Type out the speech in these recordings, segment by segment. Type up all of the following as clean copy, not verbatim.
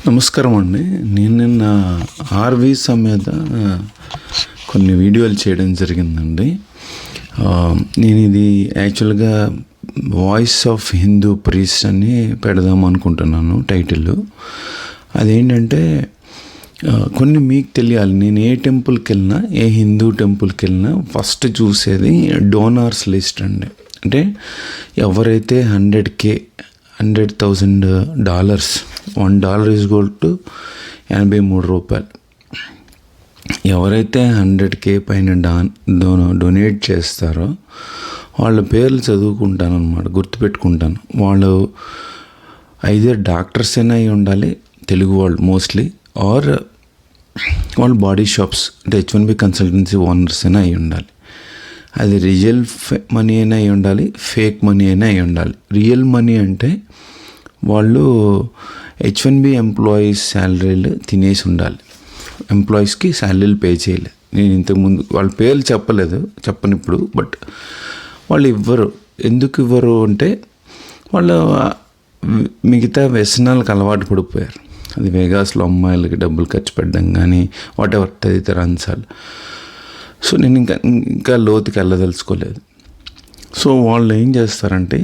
నమస్కారం అండి. నేను నిన్న ఆర్వీసా మీద కొన్ని వీడియోలు చేయడం జరిగిందండి. నేను ఇది యాక్చువల్గా వాయిస్ ఆఫ్ హిందూ ప్రీస్ట్ అని పెడదాం అనుకుంటున్నాను టైటిల్. అదేంటంటే కొన్ని మీకు తెలియాలి. నేను ఏ టెంపుల్కి వెళ్ళినా, ఏ హిందూ టెంపుల్కి వెళ్ళినా ఫస్ట్ చూసేది డోనార్స్ లిస్ట్ అండి. అంటే ఎవరైతే $100,000 $1 ఈజ్ ఈక్వల్ టు ₹83. ఎవరైతే 100K పైన డొనేట్ చేస్తారో వాళ్ళ పేర్లు చదువుకుంటాను అనమాట, గుర్తుపెట్టుకుంటాను. వాళ్ళు ఐదర్ డాక్టర్స్ అయినా అయి ఉండాలి, తెలుగు వాళ్ళు మోస్ట్లీ, ఆర్ వాళ్ళు బాడీ షాప్స్ అంటే H1B కన్సల్టెన్సీ ఓనర్స్ అయినా అయి ఉండాలి. అది రియల్ మనీ అయినా అయి ఉండాలి, ఫేక్ మనీ అయినా అయి ఉండాలి. రియల్ మనీ అంటే వాళ్ళు H1B ఎంప్లాయీస్ శాలరీలు తినేసి ఉండాలి, ఎంప్లాయీస్కి శాలరీలు పే చేయలేదు. నేను ఇంతకుముందు వాళ్ళ పేర్లు చెప్పను ఇప్పుడు. బట్ వాళ్ళు ఇవ్వరు. ఎందుకు ఇవ్వరు అంటే వాళ్ళు మిగతా వ్యసనాలకు అలవాటు పడిపోయారు. అది వేగాస్లో అమ్మాయిలకి డబ్బులు ఖర్చు పెట్టడం కానీ వాటెవర్ తదితర అంశాలు. సో నేను ఇంకా లోతుకి వెళ్ళదలుచుకోలేదు. సో వాళ్ళు ఏం చేస్తారంటే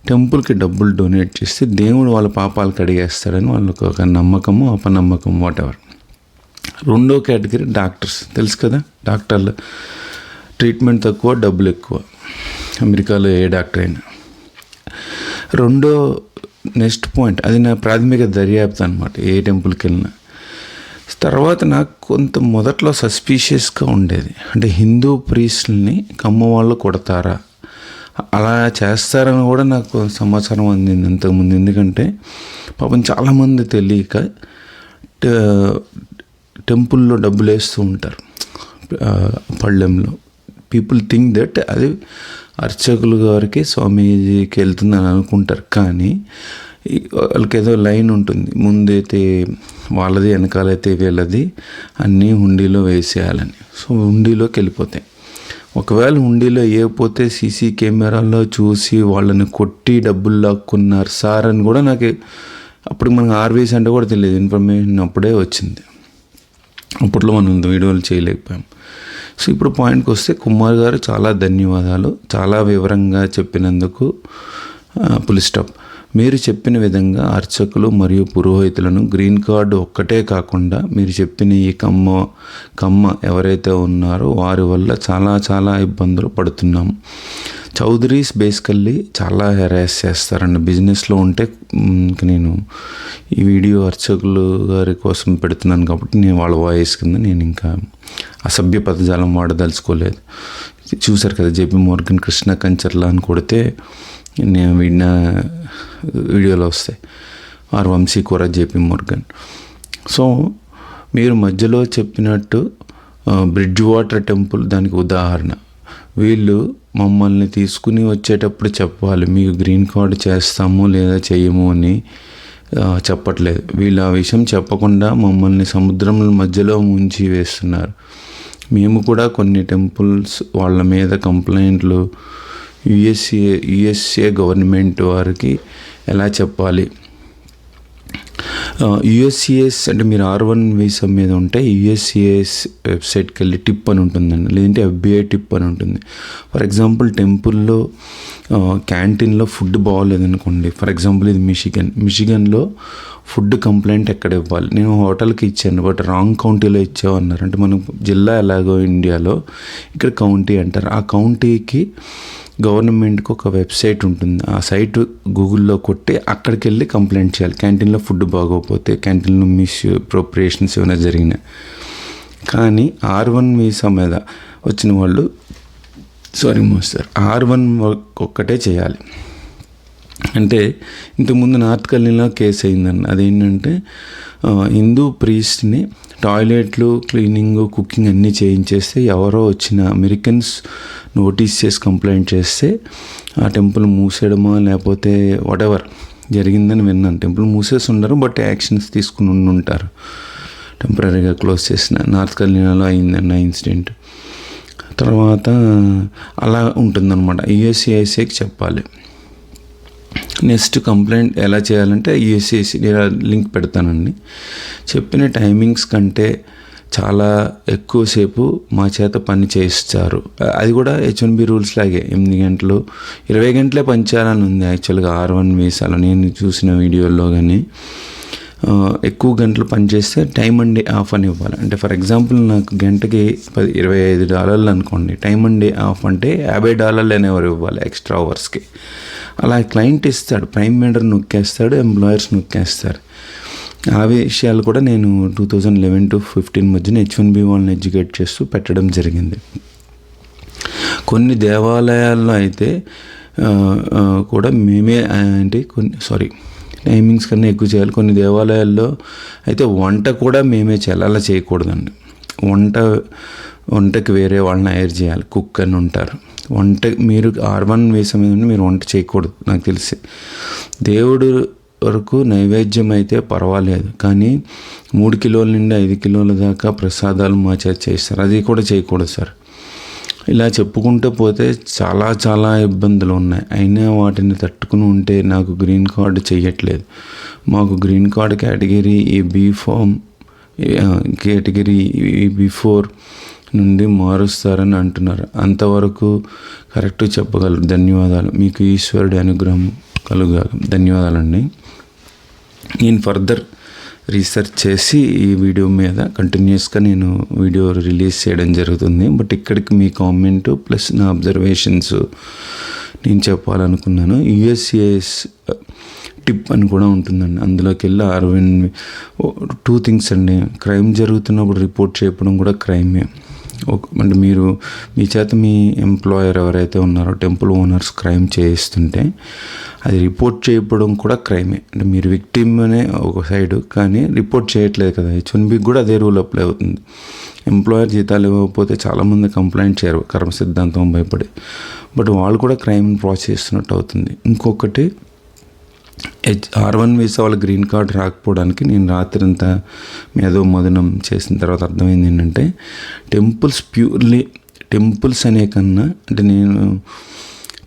టెంపుల్కి డబ్బులు డొనేట్ చేస్తే దేవుడు వాళ్ళ పాపాలు కడిగేస్తాడని వాళ్ళకి ఒక నమ్మకము, అపనమ్మకం, వాటెవర్. రెండో కేటగిరీ డాక్టర్స్. తెలుసు కదా, డాక్టర్లు ట్రీట్మెంట్ తక్కువ, డబ్బులు ఎక్కువ. అమెరికాలో ఏ డాక్టర్ అయినా. నెక్స్ట్ పాయింట్, అది నా ప్రాథమిక దర్యాప్తు అనమాట, ఏ టెంపుల్కి వెళ్ళినా. తర్వాత నాకు కొంత మొదట్లో సస్పీషియస్గా ఉండేది. అంటే హిందూ ప్రీస్ట్ని కమ్మ వాళ్ళు కొడతారా, అలా చేస్తారని కూడా నాకు సమాచారం అందింది ఇంతకుముందు. ఎందుకంటే పాపం చాలామంది తెలియక టెంపుల్లో డబ్బులు వేస్తూ ఉంటారు పళ్ళెంలో. పీపుల్ థింక్ దట్ అది అర్చకులు గారికి, స్వామీజీకి వెళ్తుందని అనుకుంటారు. కానీ వాళ్ళకి ఏదో లైన్ ఉంటుంది, ముందైతే వాళ్ళది, వెనకాలైతే వీళ్ళది, అన్నీ హుండీలో వేసేయాలని. సో హుండీలోకి వెళ్ళిపోతాయి. ఒకవేళ హుండీలో వేయకపోతే సీసీ కెమెరాల్లో చూసి వాళ్ళని కొట్టి డబ్బులు లాక్కున్నారు సార్ అని కూడా నాకు అప్పుడు మనకు ఆర్వీస్ అంటే కూడా తెలియదు. ఇన్ఫర్మేషన్ అప్పుడే వచ్చింది. అప్పట్లో మనం వీడియోలు చేయలేకపోయాం. సో ఇప్పుడు పాయింట్కి వస్తే, కుమార్ గారు చాలా ధన్యవాదాలు, చాలా వివరంగా చెప్పినందుకు. Full stop. మీరు చెప్పిన విధంగా అర్చకులు మరియు పురోహితులను గ్రీన్ కార్డు ఒక్కటే కాకుండా మీరు చెప్పిన ఈ కమ్మ ఎవరైతే ఉన్నారో వారి వల్ల చాలా ఇబ్బందులు పడుతున్నాము. చౌదరీస్ బేసికల్లీ చాలా హెరాస్ చేస్తారండి బిజినెస్లో ఉంటే. నేను ఈ వీడియో అర్చకులు గారి కోసం పెడుతున్నాను కాబట్టి నేను వాళ్ళ వాయిస్ కింద నేను ఇంకా అసభ్య పదజాలం వాడదలుచుకోలేదు. చూశారు కదా, జేపీ మోర్గన్ కృష్ణ కంచర్లా అని కొడితే నేను విన్న వీడియోలో వస్తాయి. ఆర్ వంశీ కూర జేపీ మోర్గన్. సో మీరు మధ్యలో చెప్పినట్టు బ్రిడ్జ్ వాటర్ టెంపుల్ దానికి ఉదాహరణ. వీళ్ళు మమ్మల్ని తీసుకుని వచ్చేటప్పుడు చెప్పాలి, మీకు గ్రీన్ కార్డు చేస్తాము లేదా చెయ్యము అని చెప్పట్లేదు. వీళ్ళు ఆ విషయం చెప్పకుండా మమ్మల్ని సముద్రం మధ్యలో ముంచి వేస్తున్నారు. మేము కూడా కొన్ని టెంపుల్స్ వాళ్ళ మీద కంప్లైంట్లు యుఎస్ఏ గవర్నమెంట్ వారికి ఎలా చెప్పాలి. యుఎస్సిఎస్ అంటే మీరు R1 వీసా మీద ఉంటే యుఎస్సిఎస్ వెబ్సైట్కి వెళ్ళి టిప్ అని ఉంటుందండి, లేదంటే FBI టిప్ అని ఉంటుంది. ఫర్ ఎగ్జాంపుల్ టెంపుల్లో క్యాంటీన్లో ఫుడ్ బాగోలేదనుకోండి. ఫర్ ఎగ్జాంపుల్ ఇది మిషిగన్లో ఫుడ్ కంప్లైంట్ ఎక్కడ ఇవ్వాలి. నేను హోటల్కి ఇచ్చాను, బట్ రాంగ్ కౌంటీలో ఇచ్చామన్నారు. అంటే మనం జిల్లా ఎలాగో ఇండియాలో ఇక్కడ కౌంటీ అంటారు. ఆ కౌంటీకి గవర్నమెంట్కి ఒక వెబ్సైట్ ఉంటుంది. ఆ సైట్ గూగుల్లో కొట్టి అక్కడికి వెళ్ళి కంప్లైంట్ చేయాలి. క్యాంటీన్లో ఫుడ్ బాగోకపోతే, క్యాంటీన్లో మిస్అప్రోప్రియేషన్స్ ఏమైనా జరిగినాయి. కానీ R1 వీసా మీద వచ్చిన వాళ్ళు R1 ఒక్కటే చేయాలి. అంటే ఇంతకుముందు నార్త్ కర్నూలులో కేసు అయిందండి. అదేంటంటే హిందూ ప్రీస్ట్ని టాయిలెట్లు క్లీనింగ్, కుకింగ్ అన్నీ చేయించేస్తే ఎవరో వచ్చిన అమెరికన్స్ నోటీస్ చేసి కంప్లైంట్ చేస్తే ఆ టెంపుల్ మూసేయడమో లేకపోతే వాటెవర్ జరిగిందని విన్నాను. టెంపుల్ మూసేసి ఉండరు, బట్ యాక్షన్స్ తీసుకుని ఉంటారు. టెంపరీగా క్లోజ్ చేసిన నార్త్ కర్నూలులో అయిందన్న ఇన్సిడెంట్. తర్వాత అలా ఉంటుందన్నమాట. యుఎస్సిఐసికి చెప్పాలి. నెక్స్ట్ కంప్లైంట్ ఎలా చేయాలంటే యూఎస్సిఐసి లింక్ పెడతానండి. చెప్పిన టైమింగ్స్ కంటే చాలా ఎక్కువసేపు మా చేత పని చేయిస్తారు. అది కూడా H1B రూల్స్ లాగే 8 గంటలు 20 గంటలే పనిచేయాలని ఉంది యాక్చువల్గా R1 వీసాలో నేను చూసిన వీడియోల్లో. కానీ ఎక్కువ గంటలు పనిచేస్తే టైమ్ అండ్ డే ఆఫ్ అని ఇవ్వాలి. అంటే ఫర్ ఎగ్జాంపుల్ నాకు గంటకి $25 అనుకోండి, టైమ్ అండ్ డే ఆఫ్ అంటే $50 అనేవారు ఇవ్వాలి ఎక్స్ట్రా అవర్స్కి. అలా క్లయింట్ ఇస్తాడు, ప్రైమ్ మెంబర్ నొక్కేస్తాడు, ఎంప్లాయర్స్ నొక్కేస్తారు. ఆ విషయాలు కూడా నేను 2011 to 15 మధ్యన H1B వాళ్ళని ఎడ్యుకేట్ చేస్తూ పెట్టడం జరిగింది. కొన్ని దేవాలయాల్లో అయితే కూడా మేమే టైమింగ్స్ కన్నా ఎక్కువ చేయాలి. కొన్ని దేవాలయాల్లో అయితే వంట కూడా మేమే చేయాలి. అలా చేయకూడదండి. వంటకి వేరే వాళ్ళని హైర్ చేయాలి, కుక్ అని ఉంటారు. మీరు R1 వీసా మీద మీరు వంట చేయకూడదు నాకు తెలిసి. దేవుడు వరకు నైవేద్యం అయితే పర్వాలేదు, కానీ 3 కిలోల నుండి 5 కిలోల దాకా ప్రసాదాలు మా చేత చేస్తారు, అది కూడా చేయకూడదు సార్. ఇలా చెప్పుకుంటూ పోతే చాలా చాలా ఇబ్బందులు ఉన్నాయి. అయినా వాటిని తట్టుకుని ఉంటే నాకు గ్రీన్ కార్డు చేయట్లేదు. మాకు గ్రీన్ కార్డు కేటగిరీ ఈ B-Form కేటగిరీ ఈ B4 నుండి మారుస్తారని అంటున్నారు. అంతవరకు కరెక్ట్ చెప్పగలరు. ధన్యవాదాలు. మీకు ఈశ్వరుడి అనుగ్రహం కలుగా. ధన్యవాదాలండి. నేను ఫర్దర్ రీసెర్చ్ చేసి ఈ వీడియో మీద కంటిన్యూస్గా నేను వీడియో రిలీజ్ చేయడం జరుగుతుంది. బట్ ఇక్కడికి మీ కామెంట్ ప్లస్ నా అబ్జర్వేషన్స్ నేను చెప్పాలనుకున్నాను. యుఎస్సిఐఎస్ టిప్ అని కూడా ఉంటుందండి. అందులోకి వెళ్ళి 2 థింగ్స్ అండి. క్రైమ్ జరుగుతున్నప్పుడు రిపోర్ట్ చేయడం కూడా క్రైమే. అంటే మీ చేత మీ ఎంప్లాయర్ ఎవరైతే ఉన్నారో టెంపుల్ ఓనర్స్ క్రైమ్ చేయిస్తుంటే అది రిపోర్ట్ చేయడం కూడా క్రైమే. అంటే మీరు విక్టిమ్ అనే ఒక సైడు, కానీ రిపోర్ట్ చేయట్లేదు కదా. H1B కూడా అదే రూల్ అప్లై అవుతుంది. ఎంప్లాయర్ జీతాలు ఇవ్వకపోతే చాలామంది కంప్లైంట్ చేయరు కర్మ సిద్ధాంతం భయపడి, బట్ వాళ్ళు కూడా క్రైమ్ ప్రాసెస్ చేస్తున్నట్టు అవుతుంది. ఇంకొకటి R1 వీసా వాళ్ళ గ్రీన్ కార్డ్ రాకపోవడానికి నేను రాత్రి అంతా మేధోమథనం చేసిన తర్వాత అర్థమైంది ఏంటంటే, టెంపుల్స్ అనే కన్నా అంటే నేను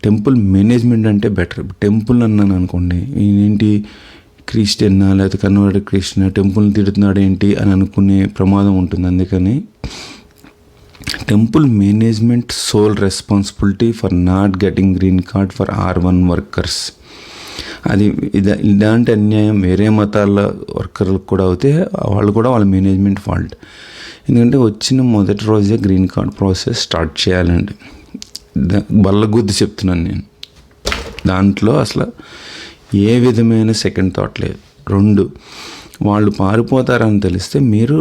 టెంపుల్ మేనేజ్మెంట్ అంటే బెటర్. టెంపుల్ అన్నాను అనుకోండి, ఏంటి క్రిస్టియన్నా లేకపోతే కన్వర్టెడ్ క్రిస్టియన్ టెంపుల్ని తిడుతున్నాడు ఏంటి అని అనుకునే ప్రమాదం ఉంటుంది. అందుకని temple management sole responsibility for not getting green card for R1 workers. అది ఇలాంటి అన్యాయం వేరే మతాల వర్కర్లకు కూడా అవుతే వాళ్ళు కూడా వాళ్ళ మేనేజ్మెంట్ ఫాల్ట్. ఎందుకంటే వచ్చిన మొదటి రోజే గ్రీన్ కార్డ్ ప్రాసెస్ స్టార్ట్ చేయాలండి. బల్లగుద్ది చెప్తున్నాను నేను. దాంట్లో అసలు ఏ విధమైన సెకండ్ థాట్ లేదు. 2, వాళ్ళు పారిపోతారని తెలిస్తే మీరు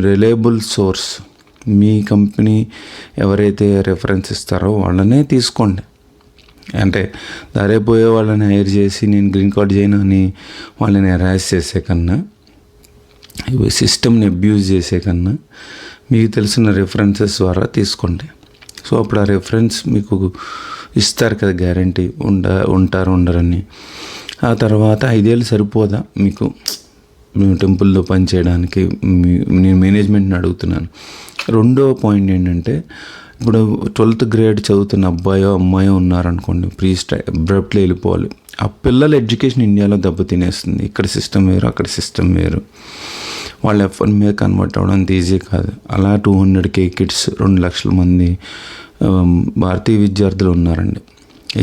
రిలయబుల్ సోర్స్, మీ కంపెనీ ఎవరైతే రెఫరెన్స్ ఇస్తారో వాళ్ళనే తీసుకోండి. అంటే దారైపోయే వాళ్ళని హైర్ చేసి నేను గ్రీన్ కార్డ్ చేయను అని వాళ్ళని హెరాస్ చేసే కన్నా, సిస్టమ్ని అబ్యూజ్ చేసే కన్నా మీకు తెలిసిన రెఫరెన్సెస్ ద్వారా తీసుకోండి. సో అప్పుడు ఆ రెఫరెన్స్ మీకు ఇస్తారు కదా గ్యారంటీ, ఉండరని. ఆ తర్వాత 5 ఏళ్ళు సరిపోదా మీకు మేము టెంపుల్లో పనిచేయడానికి? నేను మేనేజ్మెంట్ని అడుగుతున్నాను. 2వ పాయింట్ ఏంటంటే, ఇప్పుడు 12th గ్రేడ్ చదువుతున్న అబ్బాయో అమ్మాయో ఉన్నారనుకోండి, అబ్రప్ట్లీ వెళ్ళిపోవాలి. ఆ పిల్లల ఎడ్యుకేషన్ ఇండియాలో దెబ్బతినేస్తుంది. ఇక్కడ సిస్టమ్ వేరు, అక్కడ సిస్టమ్ వేరు. వాళ్ళు F1 మీద కన్వర్ట్ అవ్వడం అంత ఈజీ కాదు. అలా 200K కిడ్స్ 2 లక్షల మంది భారతీయ విద్యార్థులు ఉన్నారండి,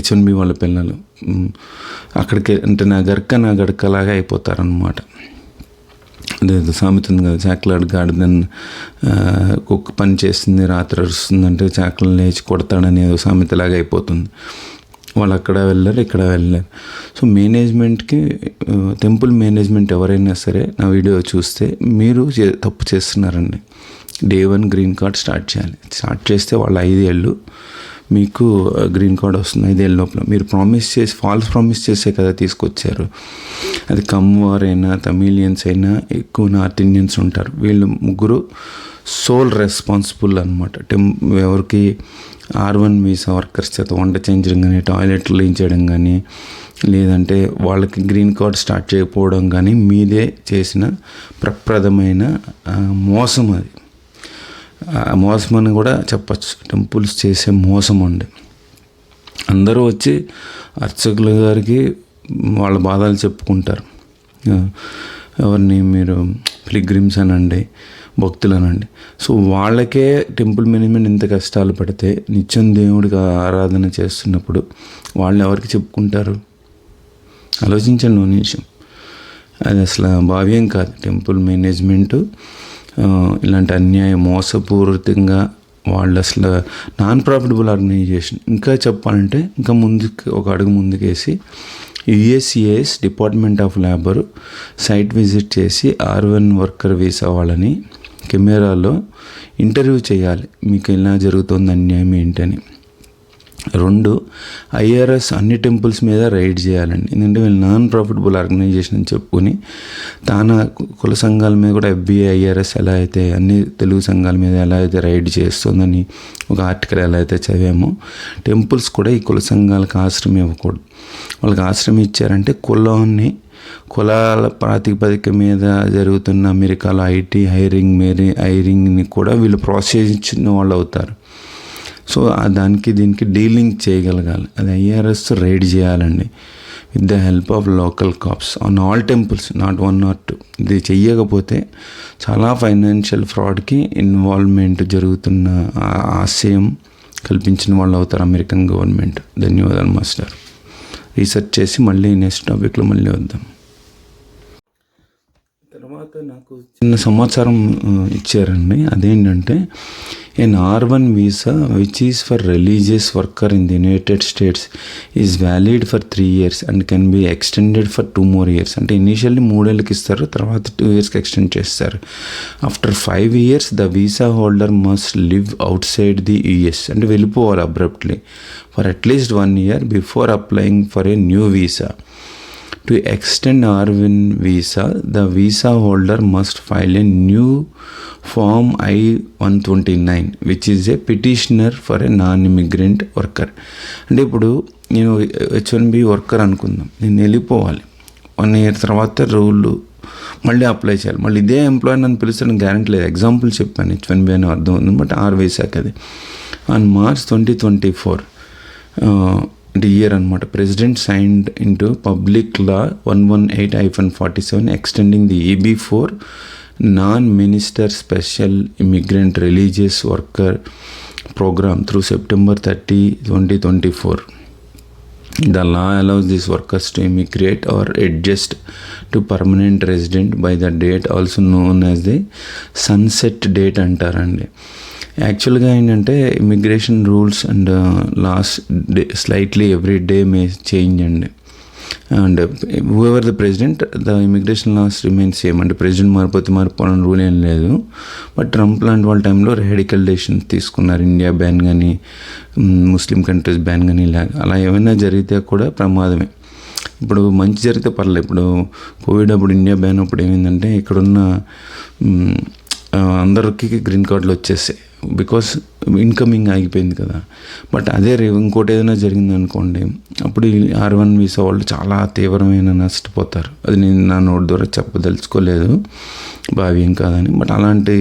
H1B వాళ్ళ పిల్లలు. అక్కడికి అంటే నా గడకలాగా అయిపోతారనమాట. అదే సామెత ఉంది కదా, చాక్లెట్ గాడిదని కుక్క పని చేస్తుంది రాత్రి అరుస్తుందంటే చాక్లెట్ లేచి కొడతాడనే సామెతలాగా అయిపోతుంది. వాళ్ళు అక్కడ వెళ్ళారు, ఇక్కడ వెళ్ళారు. సో మేనేజ్మెంట్కి, టెంపుల్ మేనేజ్మెంట్ ఎవరైనా సరే నా వీడియో చూస్తే మీరు తప్పు చేస్తున్నారండి. Day 1 గ్రీన్ కార్డ్ స్టార్ట్ చేయాలి. స్టార్ట్ చేస్తే వాళ్ళు 5 ఏళ్ళు మీకు గ్రీన్ కార్డ్ వస్తుంది. 5 ఏళ్ళ లోపల మీరు ఫాల్స్ ప్రామిస్ చేసే కదా తీసుకొచ్చారు. అది కమ్వార్ అయినా తమిళియన్స్ అయినా ఎక్కువ నార్త్ ఇండియన్స్ ఉంటారు. వీళ్ళు ముగ్గురు సోల్ రెస్పాన్సిబుల్ అనమాట. ఎవరికి R1 వీసా వర్కర్స్ చేత వంట చేయించడం కానీ, టాయిలెట్లు క్లీన్ చేయడం కానీ, లేదంటే వాళ్ళకి గ్రీన్ కార్డ్ స్టార్ట్ చేయకపోవడం కానీ మీదే చేసిన ప్రప్రదమైన మోసం. అది మోసం అని కూడా చెప్పచ్చు. టెంపుల్స్ చేసే మోసం అండి. అందరూ వచ్చి అర్చకుల గారికి వాళ్ళ బాధలు చెప్పుకుంటారు. ఎవరిని మీరు పిలిగ్రిమ్స్ అనండి, భక్తులు అనండి. సో వాళ్ళకే టెంపుల్ మేనేజ్మెంట్ ఇంత కష్టాలు పడితే నిత్యం దేవుడికి ఆరాధన చేస్తున్నప్పుడు వాళ్ళు ఎవరికి చెప్పుకుంటారు? ఆలోచించండి ఒక నిమిషం. అది అసలు భావ్యం కాదు. టెంపుల్ మేనేజ్మెంటు ఇలాంటి అన్యాయం, మోసపూరితంగా వాళ్ళు అసలు నాన్ ప్రాఫిటబుల్ ఆర్గనైజేషన్. ఇంకా చెప్పాలంటే ఇంకా ముందుకు ఒక అడుగు ముందుకేసి USCIS department of labour site visit చేసి R1 వర్కర్ వీసా వాళ్ళని కెమెరాలో ఇంటర్వ్యూ చేయాలి, మీకు ఎలా జరుగుతుంది అన్యాయం ఏంటని. 2, IRS అన్ని టెంపుల్స్ మీద రైడ్ చేయాలండి. ఎందుకంటే వీళ్ళు నాన్ ప్రాఫిటబుల్ ఆర్గనైజేషన్ అని చెప్పుకొని తానా కుల సంఘాల మీద కూడా FBI IRS ఎలా అయితే అన్ని తెలుగు సంఘాల మీద ఎలా అయితే రైడ్ చేస్తుందని ఒక ఆర్టికల్ ఎలా అయితే చదివామో, టెంపుల్స్ కూడా ఈ కుల సంఘాలకు ఆశ్రయం ఇవ్వకూడదు. వాళ్ళకి ఆశ్రయం ఇచ్చారంటే కులాల ప్రాతిపదిక మీద జరుగుతున్న అమెరికాలో IT హైరింగ్ని కూడా వీళ్ళు ప్రోత్సహించిన వాళ్ళు అవుతారు. సో దానికి దీనికి డీలింగ్ చేయగలగాలి. అది IRS రైడ్ చేయాలండి with the help of local cops on all temples, not 1 or 2. ఇది చెయ్యకపోతే చాలా ఫైనాన్షియల్ ఫ్రాడ్కి ఇన్వాల్వ్మెంట్ జరుగుతున్న ఆశయం కల్పించిన వాళ్ళు అవుతారు అమెరికన్ గవర్నమెంట్. ధన్యవాదాలు మాస్టర్. రీసెర్చ్ చేసి మళ్ళీ నెక్స్ట్ టాపిక్లో మళ్ళీ వద్దాం. తర్వాత నాకు చిన్న సమాచారం ఇచ్చారండి. అదేంటంటే an R1 visa which is for religious worker in the United States is valid for 3 years and can be extended for 2 more years. అంటే ఇనీషియల్లీ 3 ఏళ్ళకి ఇస్తారు, తర్వాత 2 yearsకి ఎక్స్టెండ్ చేస్తారు. After 5 years the visa holder must live outside the US. అంటే వెళ్ళిపోవాలి abruptly for at least 1 year before applying for a new visa. To extend R1 visa, the visa holder must file a new Form I-129 which is a petitioner for a non-immigrant worker. అంటే ఇప్పుడు నేను H1B worker అనుకుందాం, నేను వెళ్ళిపోవాలి 1 year తర్వాత rule మళ్ళీ apply చేయాలి. మళ్ళీ ఇదే ఎంప్లాయీ నన్ను పిలుస్తాను గ్యారెంటీ లేదు. ఎగ్జాంపుల్ చెప్పాను, H1B అని అర్థం ఉంది. బట్ వీసాకి అది ఆన్ March 2024 ఇయర్ అనమాట, president signed into public law 118-47 extending the EB-4 non-minister special immigrant religious worker program through September 30, 2024. The law allows these workers to immigrate or adjust to permanent resident by the date also known as the sunset date అంటారండి. యాక్చువల్గా ఏంటంటే immigration rules and laws slightly every day may change అండి. And whoever the president the immigration laws remain same. అంటే president మారిపోవాలని rule ఏం లేదు. But Trump లాంటి వాళ్ళ టైంలో రాడికల్ డెసిషన్ తీసుకున్నారు. ఇండియా బ్యాన్ కానీ ముస్లిం కంట్రీస్ బ్యాన్ కానీ అలా ఏమైనా జరిగితే కూడా ప్రమాదమే. ఇప్పుడు మంచి జరిగితే పర్లేదు. ఇప్పుడు కోవిడ్ అప్పుడు ఇండియా బ్యాన్ అప్పుడు ఏమైందంటే ఇక్కడున్న అందరికీ గ్రీన్ కార్డులు వచ్చేసాయి, బికాస్ ఇన్కమింగ్ ఆగిపోయింది కదా. బట్ అదే ఇంకోటి ఏదైనా జరిగింది అనుకోండి, అప్పుడు R1 వీసా వాళ్ళు చాలా తీవ్రమైన నష్టపోతారు. అది నేను నా నోటి ద్వారా చెప్పదలుచుకోలేదు, భావ్యం కాదని. బట్ అలాంటి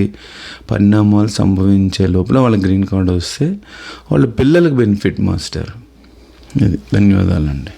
పరిణామాలు సంభవించే లోపల వాళ్ళ గ్రీన్ కార్డు వస్తే వాళ్ళ పిల్లలకు బెనిఫిట్ మాస్టర్. అది ధన్యవాదాలండి.